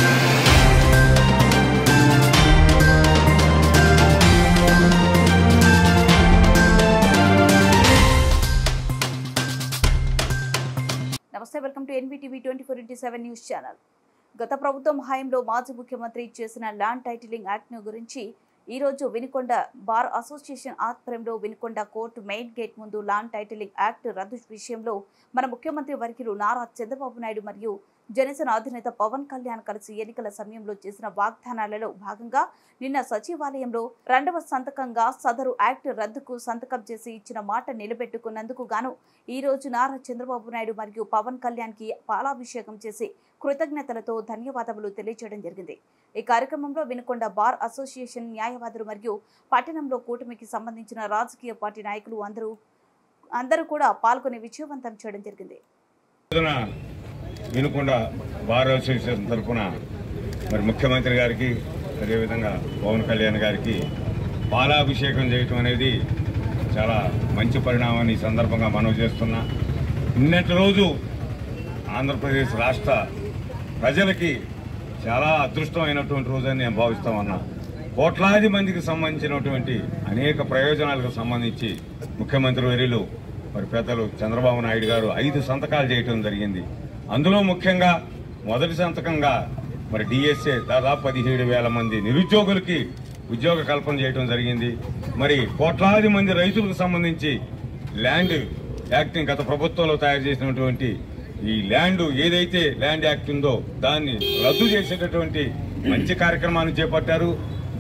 నమస్తే, welcome to ఎన్బీటీవీ 24/7 news channel. గత ప్రభుత్వం హయాంలో మాజీ ముఖ్యమంత్రి చేసిన ల్యాండ్ టైటిలింగ్ యాక్ట్ గురించి ఈ రోజు వినుకొండ బార్ అసోసియేషన్ ఆధ్వర్యంలో వినుకొండ కోర్టు మెయిన్ గేట్ ముందు ల్యాండ్ టైటిలింగ్ యాక్ట్ రద్దు విషయంలో మన ముఖ్యమంత్రి వర్యులు నారా చంద్రబాబు నాయుడు మరియు జనసేన అధినేత పవన్ కళ్యాణ్ కలిసి ఎన్నికల సమయంలో చేసిన వాగ్దానాలలో భాగంగా నిన్న సచివాలయంలో 2వ సంతకంగా సదరు యాక్ట్ రద్దుకు సంతకం చేసి ఇచ్చిన మాట నిలబెట్టుకున్నందుకు గాను ఈ రోజు నారా చంద్రబాబు నాయుడు మరియు పవన్ కళ్యాణ్ కి పాలాభిషేకం చేసి కృతజ్ఞతలతో ధన్యవాదాలు తెలియజేయడం జరిగింది. ఈ కార్యక్రమంలో వినుకొండ బార్ అసోసియేషన్ న్యాయవాదులు మరియు పట్టణంలో కూటమికి సంబంధించిన రాజకీయ పార్టీ నాయకులు అందరూ కూడా పాల్గొని విజయవంతం చేయడం జరిగింది. వినుకొండ బార్ అసోసియేషన్ తరఫున మరి ముఖ్యమంత్రి గారికి అదేవిధంగా పవన్ కళ్యాణ్ గారికి పాలాభిషేకం చేయటం అనేది చాలా మంచి పరిణామాన్ని ఈ సందర్భంగా మనవి చేస్తున్నా. నిన్నటి రోజు ఆంధ్రప్రదేశ్ రాష్ట్ర ప్రజలకి చాలా అదృష్టమైనటువంటి రోజని నేను భావిస్తా ఉన్నా. కోట్లాది మందికి సంబంధించినటువంటి అనేక ప్రయోజనాలకు సంబంధించి ముఖ్యమంత్రి వర్యులు మరి పెద్దలు చంద్రబాబు నాయుడు గారు 5 సంతకాలు చేయటం జరిగింది. అందులో ముఖ్యంగా మొదటి సంతకంగా మరి డిఎస్ఏ దాదాపు 17,000 మంది నిరుద్యోగులకి ఉద్యోగ కల్పన చేయడం జరిగింది. మరి కోట్లాది మంది రైతులకు సంబంధించి ల్యాండ్ యాక్ట్ని గత ప్రభుత్వంలో తయారు చేసినటువంటి ఈ ల్యాండ్ ఏదైతే ల్యాండ్ యాక్ట్ ఉందో దాన్ని రద్దు చేసేటటువంటి మంచి కార్యక్రమాన్ని చేపట్టారు.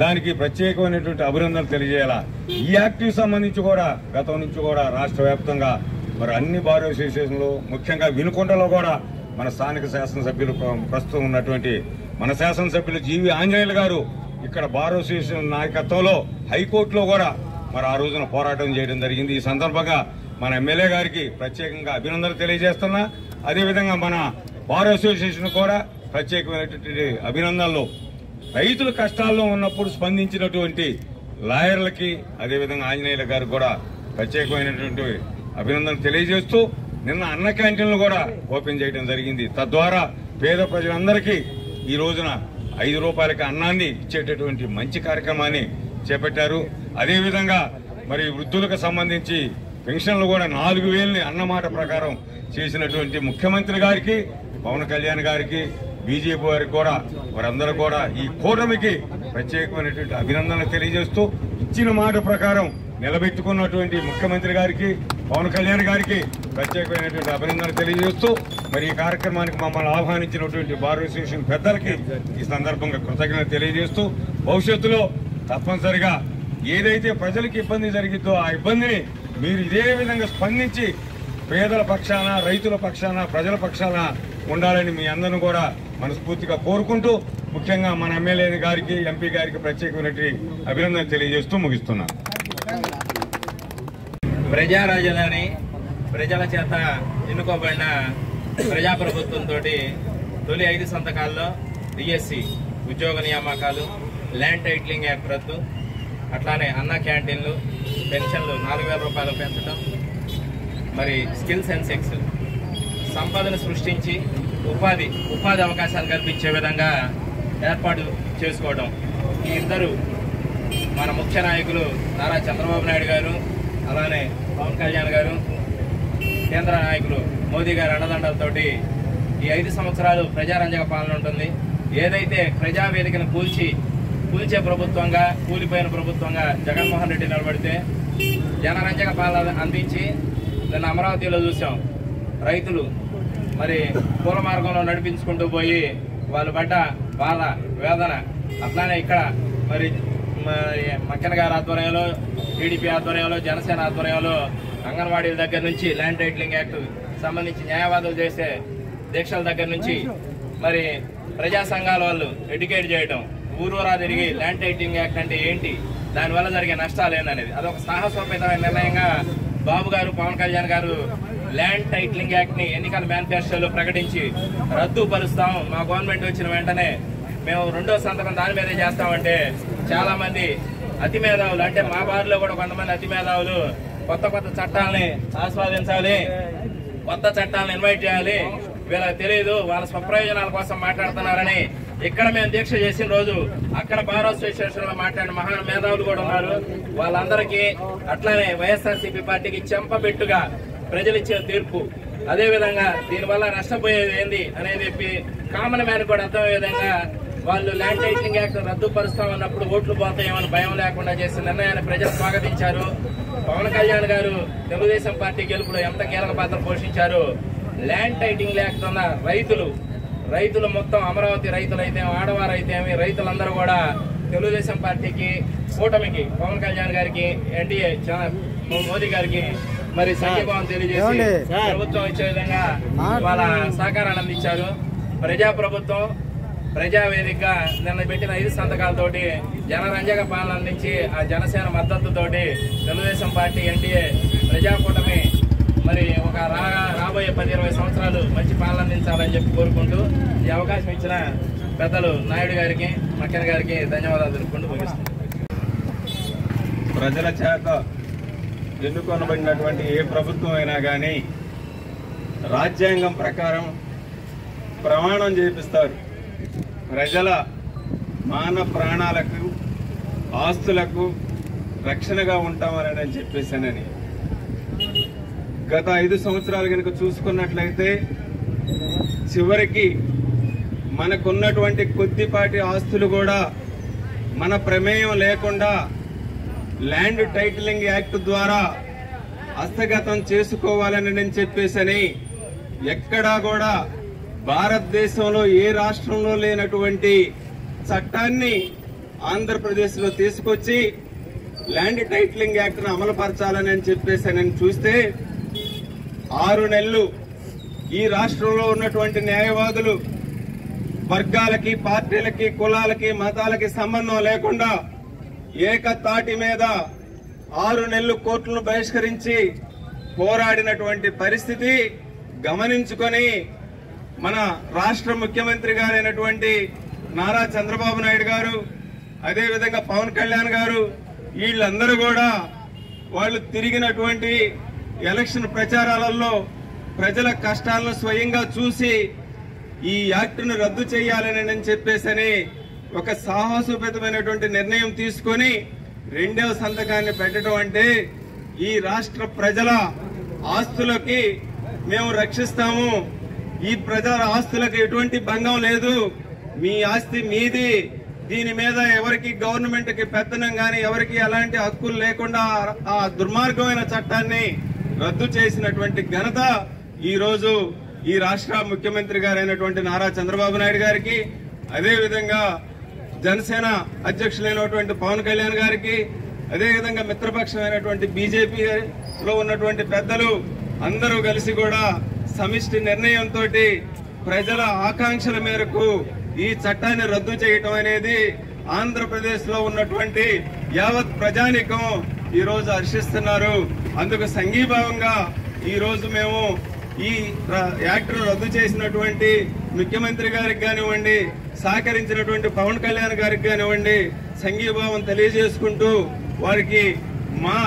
దానికి ప్రత్యేకమైనటువంటి అభినందనలు తెలియజేయాలా. ఈ యాక్ట్ కి సంబంధించి కూడా గతం నుంచి కూడా రాష్ట్ర వ్యాప్తంగా మరి అన్ని బార్ అసోసియేషన్లు ముఖ్యంగా వినుకొండలో కూడా మన స్థానిక శాసనసభ్యులు ప్రస్తుతం ఉన్నటువంటి మన శాసనసభ్యులు జీవి ఆంజనేయులు గారు ఇక్కడ బార్ అసోసియేషన్ నాయకత్వంలో హైకోర్టులో కూడా మరి ఆ రోజున పోరాటం చేయడం జరిగింది. ఈ సందర్భంగా మన ఎమ్మెల్యే గారికి ప్రత్యేకంగా అభినందనలు తెలియజేస్తున్నా. అదేవిధంగా మన బార్ అసోసియేషన్ కూడా ప్రత్యేకమైనటువంటి అభినందనలు. రైతుల కష్టాల్లో ఉన్నప్పుడు స్పందించినటువంటి లాయర్లకి అదేవిధంగా ఆంజనేయుల గారు కూడా ప్రత్యేకమైనటువంటి అభినందనలు తెలియజేస్తూ నిన్న అన్న క్యాంటీన్లు కూడా ఓపెన్ చేయడం జరిగింది. తద్వారా పేద ప్రజలందరికీ ఈ రోజున 5 రూపాయలకి అన్నాన్ని ఇచ్చేటటువంటి మంచి కార్యక్రమాన్ని చేపట్టారు. అదేవిధంగా మరి వృద్ధులకు సంబంధించి పెన్షన్లు కూడా 4,000ని అన్నమాట ప్రకారం చేసినటువంటి ముఖ్యమంత్రి గారికి పవన్ కళ్యాణ్ గారికి బీజేపీ వారికి కూడా వారందరూ కూడా ఈ కూటమికి ప్రత్యేకమైనటువంటి అభినందనలు తెలియజేస్తూ ఇచ్చిన మాట ప్రకారం నిలబెట్టుకున్నటువంటి ముఖ్యమంత్రి గారికి పవన్ కళ్యాణ్ గారికి ప్రత్యేకమైనటువంటి అభినందనలు తెలియజేస్తూ మరి ఈ కార్యక్రమానికి మమ్మల్ని ఆహ్వానించినటువంటి బార్ అసోసియేషన్ పెద్దలకి ఈ సందర్భంగా కృతజ్ఞత తెలియజేస్తూ భవిష్యత్తులో తప్పనిసరిగా ఏదైతే ప్రజలకు ఇబ్బంది జరిగిందో ఆ ఇబ్బందిని మీరు ఇదే విధంగా స్పందించి పేదల పక్షాన రైతుల పక్షాన ప్రజల పక్షాన ఉండాలని మీ అందరిని కూడా మనస్ఫూర్తిగా కోరుకుంటూ ముఖ్యంగా మన ఎమ్మెల్యే గారికి ఎంపీ గారికి ప్రత్యేకమైనటువంటి అభినందన తెలియజేస్తూ ముగిస్తున్నాను. ప్రజారాజధాని ప్రజల చేత ఎన్నుకోబడిన ప్రజాప్రభుత్వంతో తొలి 5 సంతకాల్లో డిఎస్సి ఉద్యోగ నియామకాలు, ల్యాండ్ టైటిలింగ్ యాక్ట్ రద్దు, అట్లానే అన్న క్యాంటీన్లు, పెన్షన్లు 4,000 రూపాయలు పెంచడం, మరి స్కిల్ సెన్సెక్స్ సంపదను సృష్టించి ఉపాధి అవకాశాలు కల్పించే విధంగా ఏర్పాటు చేసుకోవడం. ఈ ఇద్దరు మన ముఖ్య నాయకులు నారా చంద్రబాబు నాయుడు గారు అలానే పవన్ కళ్యాణ్ గారు, కేంద్ర నాయకులు మోదీ గారి అండదండలతోటి ఈ 5 సంవత్సరాలు ప్రజారంజక పాలన ఉంటుంది. ఏదైతే ప్రజావేదికను కూల్చే ప్రభుత్వంగా కూలిపోయిన ప్రభుత్వంగా జగన్మోహన్ రెడ్డి నిలబడితే జనరంజక పాలన అందించి నిన్న అమరావతిలో చూసాం. రైతులు మరి పూల మార్గంలో నడిపించుకుంటూ పోయి వాళ్ళు పడ్డ బాధ వేదన. అట్లానే ఇక్కడ మరి మక్కన్ గారి ఆధ్వర్యంలో, టీడీపీ ఆధ్వర్యంలో, జనసేన ఆధ్వర్యంలో అంగన్వాడీల దగ్గర నుంచి ల్యాండ్ టైటిలింగ్ యాక్ట్ సంబంధించి న్యాయవాదులు చేసే దీక్షల దగ్గర నుంచి మరి ప్రజా సంఘాల వాళ్ళు ఎడ్యుకేట్ చేయడం, ఊరూరా తిరిగి ల్యాండ్ టైటిలింగ్ యాక్ట్ అంటే ఏంటి, దానివల్ల జరిగే నష్టాలు ఏందనేది అదొక సాహసోపేతమైన నిర్ణయంగా బాబు గారు పవన్ కళ్యాణ్ గారు ల్యాండ్ టైటిలింగ్ యాక్ట్ ని ఎన్నికల మేనిఫెస్టోలో ప్రకటించి రద్దు పరుస్తాం, మా గవర్నమెంట్ వచ్చిన వెంటనే మేము 2వ సంతకం దాని మీదే చేస్తామంటే చాలా మంది అతి మేధావులు, అంటే మా బారిలో కూడా కొంతమంది అతి మేధావులు కొత్త చట్టాలని ఆస్వాదించాలి, కొత్త చట్టాలను ఇన్వైట్ చేయాలి, వీళ్ళకి తెలియదు, వాళ్ళ స్వప్రయోజనాల కోసం మాట్లాడుతున్నారని ఇక్కడ మేము దీక్ష చేసిన రోజు అక్కడ బార్ అసోసియేషన్ లో మాట్లాడిన మహా మేధావులు కూడా ఉన్నారు. వాళ్ళందరికీ అట్లానే వైఎస్ఆర్సీపీ పార్టీకి చెంపబెట్టుగా ప్రజలు ఇచ్చిన తీర్పు, అదే విధంగా దీనివల్ల నష్టపోయేది ఏంది అనేది చెప్పి కామన్ మ్యాన్ కూడా అర్థమయ్యే విధంగా వాళ్ళు ల్యాండ్ టైటిలింగ్ యాక్ట్ రద్దుపరుస్తామన్నప్పుడు ఓట్లు పోతాయేమని భయం లేకుండా చేసిన నిర్ణయాన్ని ప్రజలు స్వాగతించారు. పవన్ కళ్యాణ్ గారు తెలుగుదేశం పార్టీ గెలుపులో ఎంత కీలక పాత్ర పోషించారు. ల్యాండ్ టైటిలింగ్ యాక్ట్ ఉన్న రైతులు మొత్తం అమరావతి రైతులైతే ఆడవారైతే రైతులందరూ కూడా తెలుగుదేశం పార్టీకి, కూటమికి, పవన్ కళ్యాణ్ గారికి, ఎన్డీఏ మోదీ గారికి మరి సంఘీభావం తెలియజేసి ప్రభుత్వం ఇచ్చే విధంగా వాళ్ళ సహకారాన్ని అందించారు. ప్రజాప్రభుత్వం ప్రజావేదికగా నిన్న పెట్టిన 5 సంతకాలతోటి జనరంజక పాలన అందించి ఆ జనసేన మద్దతుతోటి తెలుగుదేశం పార్టీ, ఎన్డీఏ, ప్రజాకూటమి మరి ఒక రాబోయే 10-20 సంవత్సరాలు మంచి పాలన అందించాలని చెప్పి కోరుకుంటూ ఈ అవకాశం ఇచ్చిన పెద్దలు నాయుడు గారికి, మక్కన్ గారికి ధన్యవాదాలు తెలుపుకుంటూ ముగిస్తున్నాం. ప్రజల చేత ఎన్నుకొనబడినటువంటి ఏ ప్రభుత్వం అయినా కానీ రాజ్యాంగం ప్రకారం ప్రమాణం చేపిస్తారు. ప్రజల మాన ప్రాణాలకు, ఆస్తులకు రక్షణగా ఉంటామని చెప్పేసానని. గత 5 సంవత్సరాలు కనుక చూసుకున్నట్లయితే చివరికి మనకున్నటువంటి కొద్దిపాటి ఆస్తులు కూడా మన ప్రమేయం లేకుండా ల్యాండ్ టైటిలింగ్ యాక్ట్ ద్వారా హస్తగతం చేసుకోవాలని చెప్పేసని ఎక్కడా కూడా భారతదేశంలో ఏ రాష్ట్రంలో లేనటువంటి చట్టాన్ని ఆంధ్రప్రదేశ్లో తీసుకొచ్చి ల్యాండ్ టైటిలింగ్ యాక్ట్ను అమలుపరచాలని చెప్పేసి చూస్తే 6 నెలలు ఈ రాష్ట్రంలో ఉన్నటువంటి న్యాయవాదులు వర్గాలకి, పార్టీలకి, కులాలకి, మతాలకి సంబంధం లేకుండా ఏకతాటి మీద 6 నెలలు కోర్టులను బహిష్కరించి పోరాడినటువంటి పరిస్థితి గమనించుకొని మన రాష్ట్ర ముఖ్యమంత్రి గారైనటువంటి నారా చంద్రబాబు నాయుడు గారు, అదేవిధంగా పవన్ కళ్యాణ్ గారు, వీళ్ళందరూ కూడా వాళ్ళు తిరిగినటువంటి ఎలక్షన్ ప్రచారాలలో ప్రజల కష్టాలను స్వయంగా చూసి ఈ యాక్ట్ను రద్దు చేయాలని చెప్పేసని ఒక సాహసోపేతమైనటువంటి నిర్ణయం తీసుకొని 2వ సంతకాన్ని పెట్టడం అంటే ఈ రాష్ట్ర ప్రజల ఆస్తులకి మేము రక్షిస్తాము, ఈ ప్రజల ఆస్తులకు ఎటువంటి భంగం లేదు, మీ ఆస్తి మీది, దీని మీద ఎవరికి గవర్నమెంట్ కి పెత్తనం గాని ఎవరికి ఎలాంటి హక్కులు లేకుండా ఆ దుర్మార్గమైన చట్టాన్ని రద్దు చేసినటువంటి ఘనత ఈ రోజు ఈ రాష్ట్ర ముఖ్యమంత్రి గారైనటువంటి నారా చంద్రబాబు నాయుడు గారికి, అదేవిధంగా జనసేన అధ్యక్షులైనటువంటి పవన్ కళ్యాణ్ గారికి, అదేవిధంగా మిత్రపక్షమైనటువంటి బీజేపీలో ఉన్నటువంటి పెద్దలు అందరూ కలిసి కూడా సమిష్టి నిర్ణయంతో ప్రజల ఆకాంక్షల మేరకు ఈ చట్టాన్ని రద్దు చేయటం అనేది ఆంధ్రప్రదేశ్ లో ఉన్నటువంటి యావత్ ప్రజానికం ఈ రోజు హర్షిస్తున్నారు. అందుకు సంఘీభావంగా ఈ రోజు మేము ఈ యాక్ట్ రద్దు చేసినటువంటి ముఖ్యమంత్రి గారికి కానివ్వండి, సహకరించినటువంటి పవన్ కళ్యాణ్ గారికి కానివ్వండి సంఘీభావం తెలియజేసుకుంటూ వారికి మా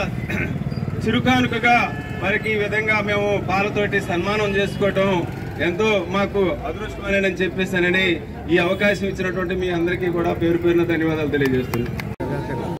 చిరుకానుకగా వారికి ఈ విధంగా మేము పాలతోటి సన్మానం చేసుకోవటం ఎంతో మాకు అదృష్టమని చెప్పేసానని ఈ అవకాశం ఇచ్చినటువంటి మీ అందరికీ కూడా పేరు పేరున ధన్యవాదాలు తెలియజేస్తున్నాను.